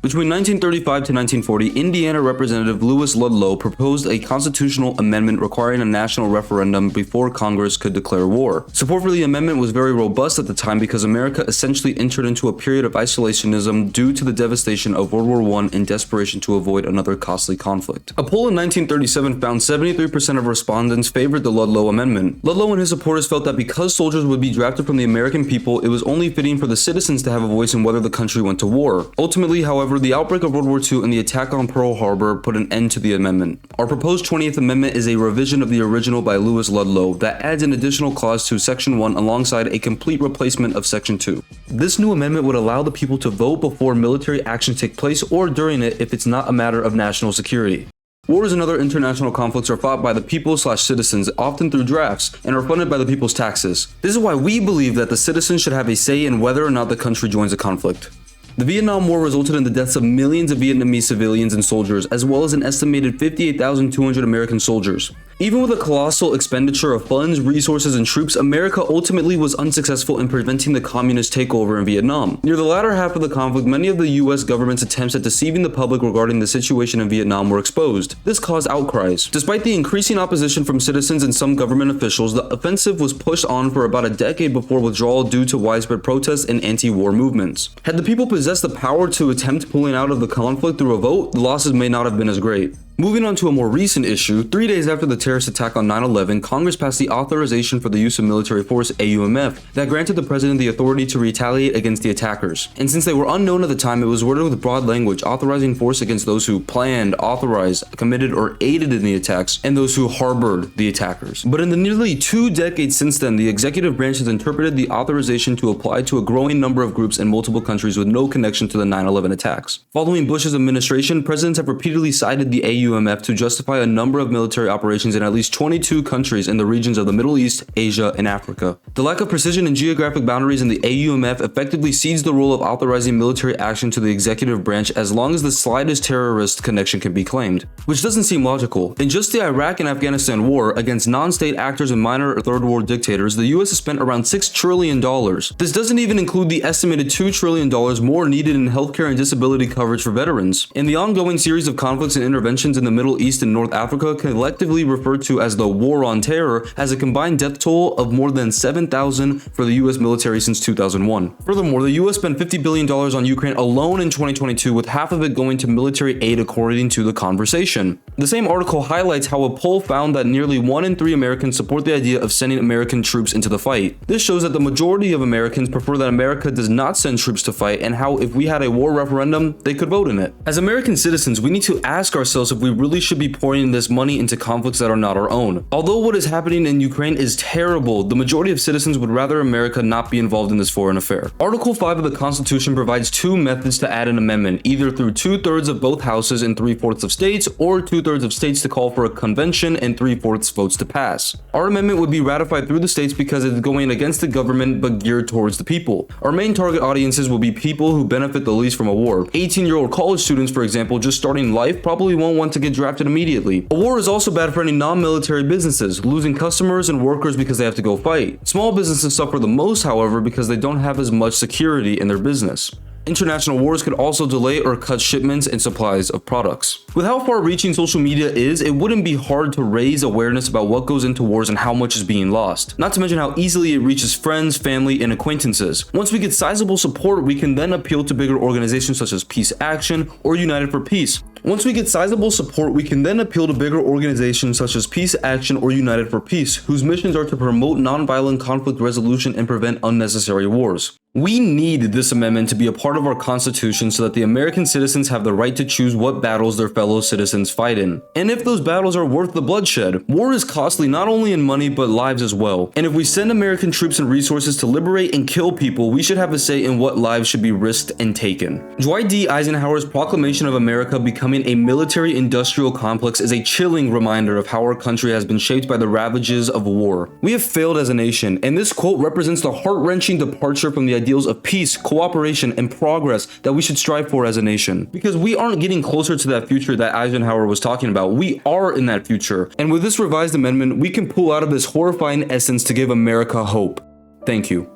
Between 1935 to 1940, Indiana Representative Lewis Ludlow proposed a constitutional amendment requiring a national referendum before Congress could declare war. Support for the amendment was very robust at the time because America essentially entered into a period of isolationism due to the devastation of World War I in desperation to avoid another costly conflict. A poll in 1937 found 73% of respondents favored the Ludlow Amendment. Ludlow and his supporters felt that because soldiers would be drafted from the American people, it was only fitting for the citizens to have a voice in whether the country went to war. Ultimately, however, the outbreak of World War II and the attack on Pearl Harbor put an end to the amendment. Our proposed 20th Amendment is a revision of the original by Lewis Ludlow that adds an additional clause to Section 1 alongside a complete replacement of Section 2. This new amendment would allow the people to vote before military actions take place or during it if it's not a matter of national security. Wars and other international conflicts are fought by the people/citizens, often through drafts, and are funded by the people's taxes. This is why we believe that the citizens should have a say in whether or not the country joins a conflict. The Vietnam War resulted in the deaths of millions of Vietnamese civilians and soldiers, as well as an estimated 58,200 American soldiers. Even with a colossal expenditure of funds, resources, and troops, America ultimately was unsuccessful in preventing the communist takeover in Vietnam. Near the latter half of the conflict, many of the US government's attempts at deceiving the public regarding the situation in Vietnam were exposed. This caused outcries. Despite the increasing opposition from citizens and some government officials, the offensive was pushed on for about a decade before withdrawal due to widespread protests and anti-war movements. Had the people possessed the power to attempt pulling out of the conflict through a vote, the losses may not have been as great. Moving on to a more recent issue, 3 days after the terrorist attack on 9/11, Congress passed the Authorization for the Use of Military Force (AUMF) that granted the president the authority to retaliate against the attackers. And since they were unknown at the time, it was worded with broad language, authorizing force against those who planned, authorized, committed, or aided in the attacks, and those who harbored the attackers. But in the nearly 2 decades since then, the executive branch has interpreted the authorization to apply to a growing number of groups in multiple countries with no connection to the 9/11 attacks. Following Bush's administration, presidents have repeatedly cited the AUMF to justify a number of military operations in at least 22 countries in the regions of the Middle East, Asia, and Africa. The lack of precision in geographic boundaries in the AUMF effectively cedes the role of authorizing military action to the executive branch as long as the slightest terrorist connection can be claimed, which doesn't seem logical. In just the Iraq and Afghanistan war against non-state actors and minor third world dictators, the US has spent around $6 trillion. This doesn't even include the estimated $2 trillion more needed in healthcare and disability coverage for veterans. In the ongoing series of conflicts and interventions in the Middle East and North Africa, collectively referred to as the War on Terror, has a combined death toll of more than 7,000 for the US military since 2001. Furthermore, the US spent $50 billion on Ukraine alone in 2022, with half of it going to military aid according to The Conversation. The same article highlights how a poll found that nearly 1 in 3 Americans support the idea of sending American troops into the fight. This shows that the majority of Americans prefer that America does not send troops to fight, and how if we had a war referendum, they could vote in it. As American citizens, we need to ask ourselves if we really should be pouring this money into conflicts that are not our own. Although what is happening in Ukraine is terrible, the majority of citizens would rather America not be involved in this foreign affair. Article 5 of the Constitution provides 2 methods to add an amendment, either through 2/3 of both houses and 3/4 of states, or 2/3 of states to call for a convention and 3/4 votes to pass. Our amendment would be ratified through the states because it is going against the government but geared towards the people. Our main target audiences will be people who benefit the least from a war. 18-year-old college students, for example, just starting life, probably won't want to get drafted immediately. A war is also bad for any non-military businesses, losing customers and workers because they have to go fight. Small businesses suffer the most, however, because they don't have as much security in their business. International wars could also delay or cut shipments and supplies of products. With how far-reaching social media is, it wouldn't be hard to raise awareness about what goes into wars and how much is being lost. Not to mention how easily it reaches friends, family, and acquaintances. Once we get sizable support, we can then appeal to bigger organizations such as Peace Action or United for Peace. Whose missions are to promote nonviolent conflict resolution and prevent unnecessary wars. We need this amendment to be a part of our Constitution so that the American citizens have the right to choose what battles their fellow citizens fight in. And if those battles are worth the bloodshed. War is costly not only in money but lives as well. And if we send American troops and resources to liberate and kill people, we should have a say in what lives should be risked and taken. Dwight D. Eisenhower's proclamation of America becoming a military-industrial complex is a chilling reminder of how our country has been shaped by the ravages of war. We have failed as a nation, and this quote represents the heart-wrenching departure from the ideals of peace, cooperation, and progress that we should strive for as a nation. Because we aren't getting closer to that future that Eisenhower was talking about. We are in that future. And with this revised amendment, we can pull out of this horrifying essence to give America hope. Thank you.